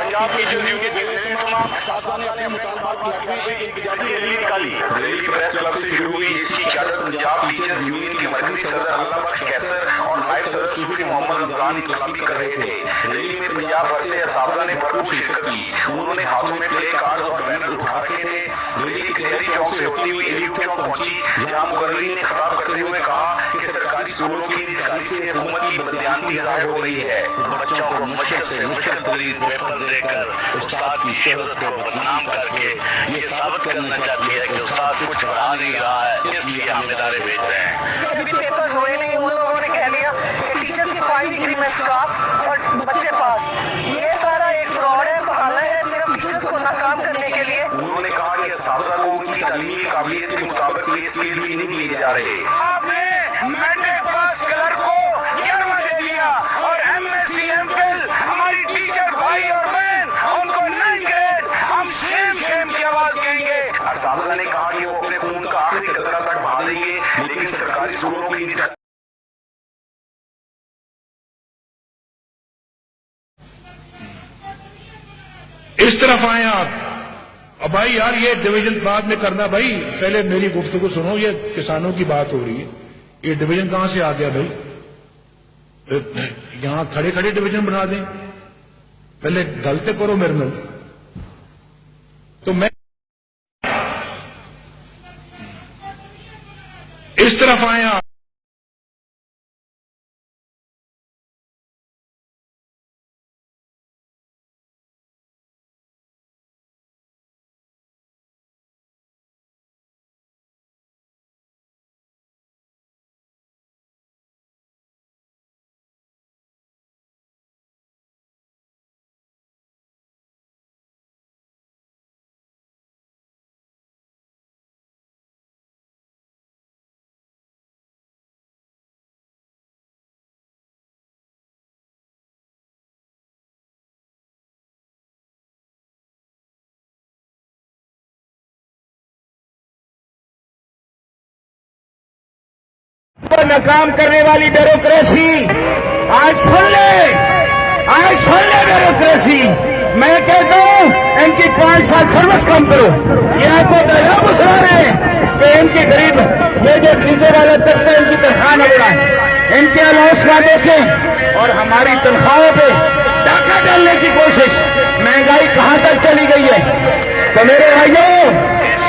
पंजाब की जो न्यू के रैली निकाली, रैली प्रेस क्लब से शुरू हुई, जिसकी क़यादत पंजाब टीचर्स यूनियन के मरकजी सदर अल्लाह बख्श कैसर और नायब सदर सूफी मोहम्मद रमजान इनकलाबी कर रहे थे। रैली में पंजाब भर से असातिज़ा ने भरपूर शिरकत की। उन्होंने हाथों में प्ले कार्ड और बैनर उठा रखे थे। रैली कचहरी चौक से होती हुई एलिट चौक पहुंची, जहां मुकर्रिरीन ने खिताब करते हुए कहा कि सरकारी स्कूलों की निगरानी से हुकूमत की बददियानती ज़ाहिर हो रही है। बच्चों को मुश्किल से मुश्किल तरीन पेपर देकर उस्ताद की शोहरत को बदनाम करके ये साबित करना चाहती है कि उस्ताद कुछ पढ़ा नहीं रहा है, इसलिए हम इदारे भेज रहे हैं। पेपर्स हुए नहीं, उन लोगों ने कह लिया टीचर्स की फाइल डिग्री में स्टाफ और बच्चे पास। ये सारा एक फ्रॉड है, बहाना है सिर्फ टीचर्स को नाकाम करने के लिए। उन्होंने कहा कि असातिज़ा को उनकी तालीमी काबिलियत के मुताबिक ये स्किल भी नहीं दिए जा रहे। आपने मैट्रिक पास क्लर्क को 11वां दे दिया और एमएससी एमफिल हमारी टीचर भाई और बहन उनको 9 ग्रेड, हम शेम शेम की आवाज कहेंगे। असातिज़ा ने कहा कि वो अपने खून का आखिरी कतरा तक बहा देंगे, लेकिन सरकारी स्कूलों की इस तरफ आए आप। अब भाई यार ये डिवीजन बाद में करना, भाई पहले मेरी गुफ्तगू सुनो। ये किसानों की बात हो रही है, ये डिवीजन कहां से आ गया भाई? यहां खड़े खड़े डिवीजन बना दें, पहले गलते करो मेरे में। तो मैं इस तरफ आए आप। को नाकाम करने वाली ब्यूरोक्रेसी आज सुन ले ब्यूरोक्रेसी। मैं कहता हूं इनकी 5 साल सर्विस कम करो। ये आपको दया घुसा रहे हैं कि इनके गरीब ये जो नीचे वाले तबके इनकी तनख्वाह न बढ़ाए, इनके अलाउंस ना देखें और हमारी तनख्वाहों पे डाका डालने की कोशिश। महंगाई कहां तक चली गई है? तो मेरे भाइयों,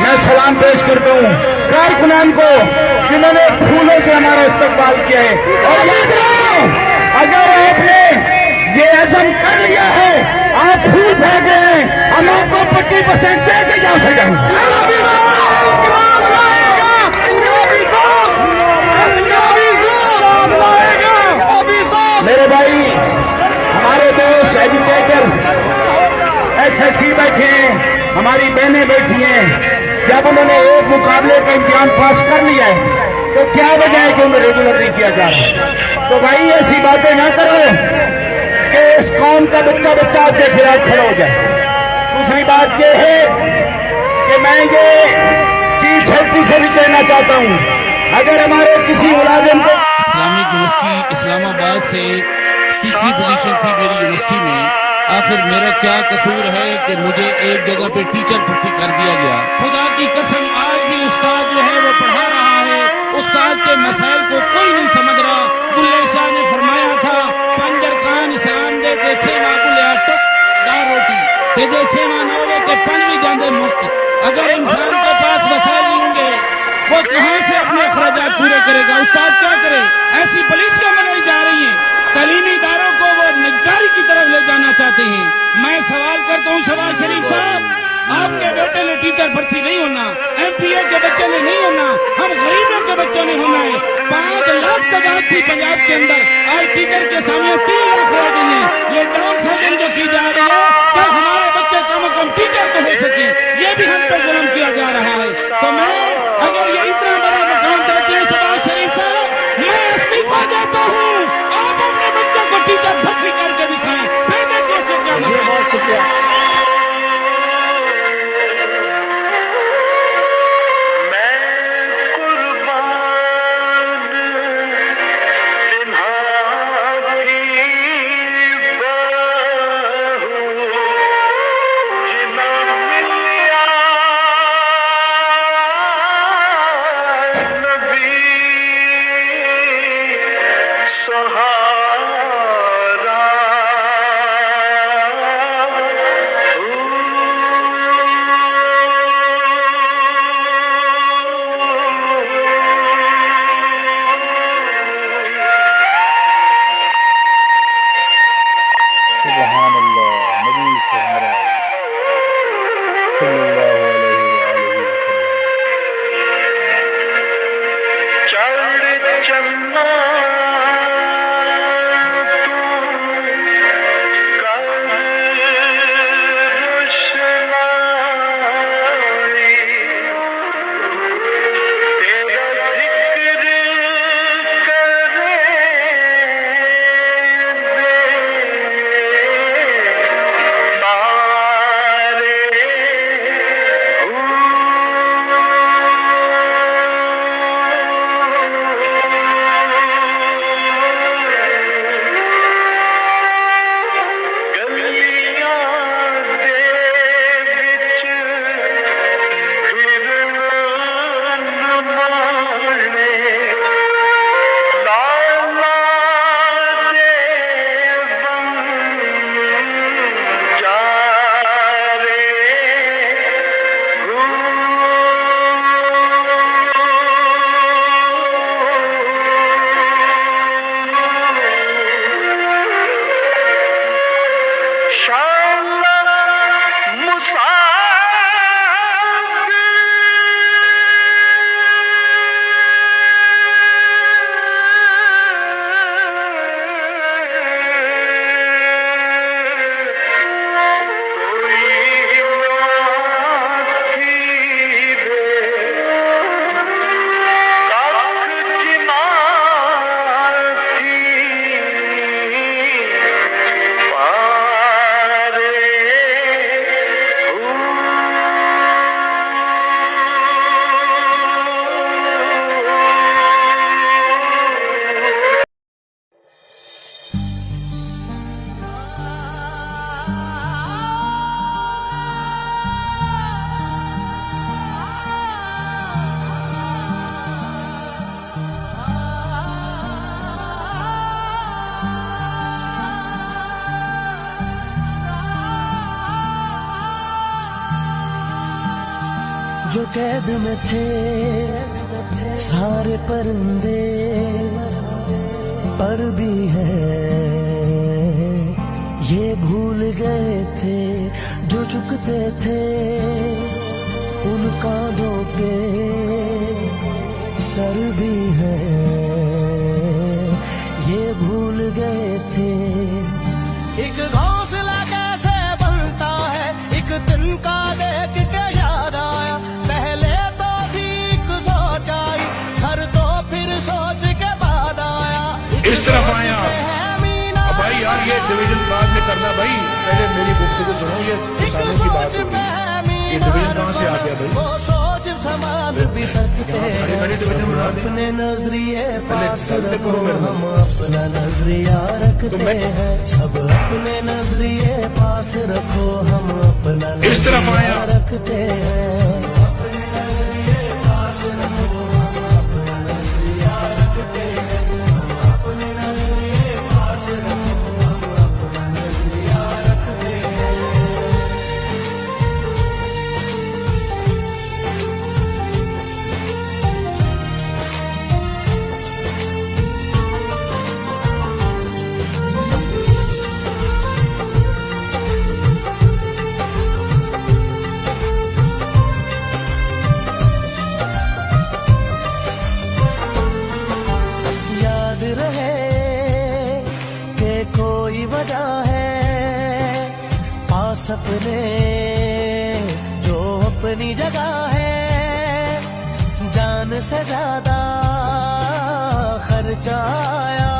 मैं सलाम पेश करता हूं कारकुनान को जिन्होंने फूलों से हमारा इस्तेमाल किया है। और याद रखो, अगर आपने ये अज़म कर लिया है, आप फूल फेंक रहे हैं, हम आपको 25% दे के जा सकेंगे। मेरे भाई, हमारे दोस्त एजुकेटर एसएससी बैठे हैं, हमारी बहनें बैठी हैं। जब उन्होंने एक मुकाबले का इम्तिहान पास कर लिया है तो क्या वजह है कि उन्हें रेगुलर नहीं किया जा रहा? तो भाई ऐसी बातें ना करो कि इस कौम का बच्चा आपके खिलाफ खड़ा हो जाए। दूसरी बात यह है कि मैं ये चीफ सेक्रेटरी से भी कहना चाहता हूं, अगर हमारे किसी मुलाजिम को इस्लामिक यूनिवर्सिटी इस्लामाबाद से तीसरी पोजीशन थी मेरी यूनिवर्सिटी में, आखिर मेरा क्या कसूर है कि मुझे एक जगह पे टीचर भर्ती कर दिया गया? खुदा की कसम, आज भी उस्ताद जो है वो पढ़ा रहा है, उस्ताद के मसाइल को कोई नहीं समझ रहा। बुल्ले शाह ने फरमाया था, पंजर खान इस्लाम दे छेवा बुलिया टुक दा रोटी दे छेवा नवले के पन भी जाते मुफ्त। अगर इंसान के पास वसाइल नहीं होंगे, वो कहां से अपने अखराजात पूरे करेगा? उस्ताद क्या करे? ऐसी पॉलिसियां बनाई जा रही हैं, तालीमी इदारों को वो निगरानी की तरफ ले जाना चाहते हैं। मैं सवाल करता हूं शहबाज शरीफ साहब, आपके बेटे ने टीचर भर्ती नहीं होना, एमपीए के बच्चे ने नहीं होना, हम गरीबों के बच्चों ने होना है। 5 लाख तादाद थी पंजाब के अंदर, आज टीचर के सामने 3 लाख रह गई है। ये डाउन सर्जन जो की जा रही है कि हमारे बच्चे कम से कम टीचर तो हो सके, ये भी हम पे जुल्म किया जा रहा है। तो मैं अगर ये इतना बड़ा मुकाम देते हैं शहबाज शरीफ साहब, मैं इस्तीफा देता हूँ। आप अपने बच्चे को टीचर भर्ती करके दिखाएं, फिर देखिए उससे क्या मसला है। बहुत शुक्रिया। जो कैद में थे सारे परिंदे, पर भी है ये भूल गए थे जो चुकते थे उन कांधों पे सर भी है, ये भूल गए थे। एक घोंसला कैसे बनता है एक दिन का देख के याद आया, पहले तो ठीक सोच आई घर तो फिर सोच के बाद आया। इस तरफ आए आप। अब भाई यार ये डिवीजन बाद में करना भाई, पहले मेरी गुफ्तगू सुनो, ये किसानों की बात हो रही है। ये डिवीजन कहाँ से आ गया भाई? वो सोच संभाल भी सकते हैं, अपने नजरिए पास रखो, हम अपना नजरिया रखते हैं, सब अपने नजरिए पास रखो, हम अपना नजरिया रखते हैं। अपने नजरिए पास रखो, हम अपना नजरिया रखते हैं, अपने नजरिए पास रखो, हम अपना नजरिया रखते हैं। याद रहे कि कोई वजह है पास अपने जो अपनी जगह है, जान से ज्यादा खर्चा आया